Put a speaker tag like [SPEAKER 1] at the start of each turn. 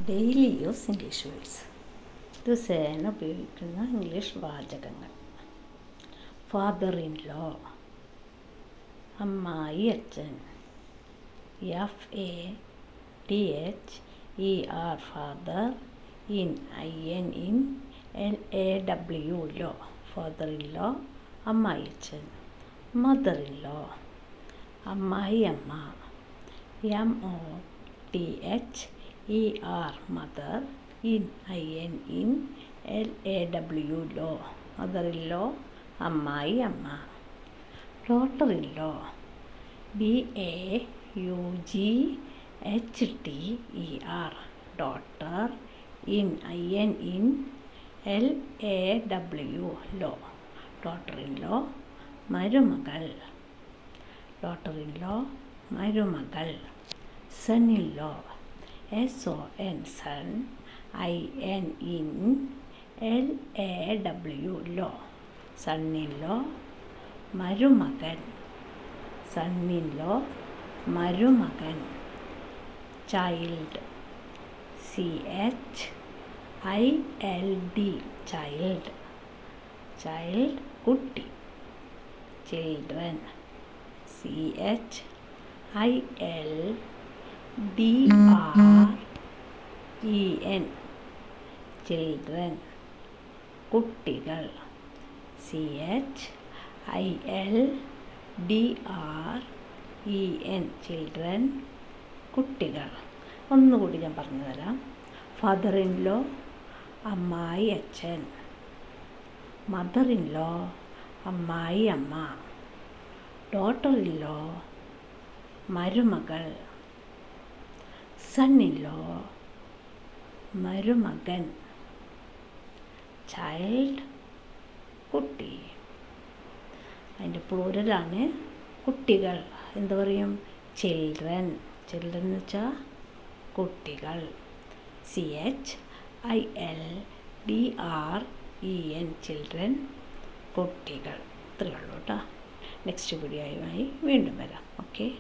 [SPEAKER 1] Daily use English words. ദിവസേന ഉപയോഗിക്കുന്ന English വാചകങ്ങൾ. ഫാദർ ഇൻ ലോ, അമ്മായി അച്ഛൻ. FADHER father, in LAW law, father in law അമ്മായി അച്ഛൻ. മദർ ഇൻ ലോ അമ്മായി അമ്മ. MOTHER mother, in LAW law, mother in law അമ്മായി അമ്മ. Daughter in law DAUGHTER daughter, in LAW law, daughter in law മരുമകൾ. Daughter in law മരുമകൾ. Son in law SON son, IN LAW law, son in law മരുമകൻ. Son in law മരുമകൻ. Child CHILD child, child കുട്ടി. Children CHILDREN children കുട്ടികൾ. CHILDREN children കുട്ടികൾ. ഒന്നുകൂടി ഞാൻ പറഞ്ഞു തരാം. ഫാദർ ഇൻ ലോ അമ്മായി അച്ഛൻ. മദർ ഇൻ ലോ അമ്മായി അമ്മ. ഡോട്ടർ ഇൻ ലോ മരുമകൾ. സൺ ഇൻ ലോ മരുമകൻ. ചൈൽഡ് കുട്ടി. അതിൻ്റെ പ്ലൂരലാണ് കുട്ടികൾ. എന്താ പറയും? ചിൽഡ്രൻ. ചിൽഡ്രൻ എന്ന് വെച്ചാൽ കുട്ടികൾ. CHILDREN ചിൽഡ്രൻ കുട്ടികൾ. ഇത്രയേ ഉള്ളൂ കേട്ടോ. നെക്സ്റ്റ് വീഡിയോയുമായി വീണ്ടും വരാം. ഓക്കെ.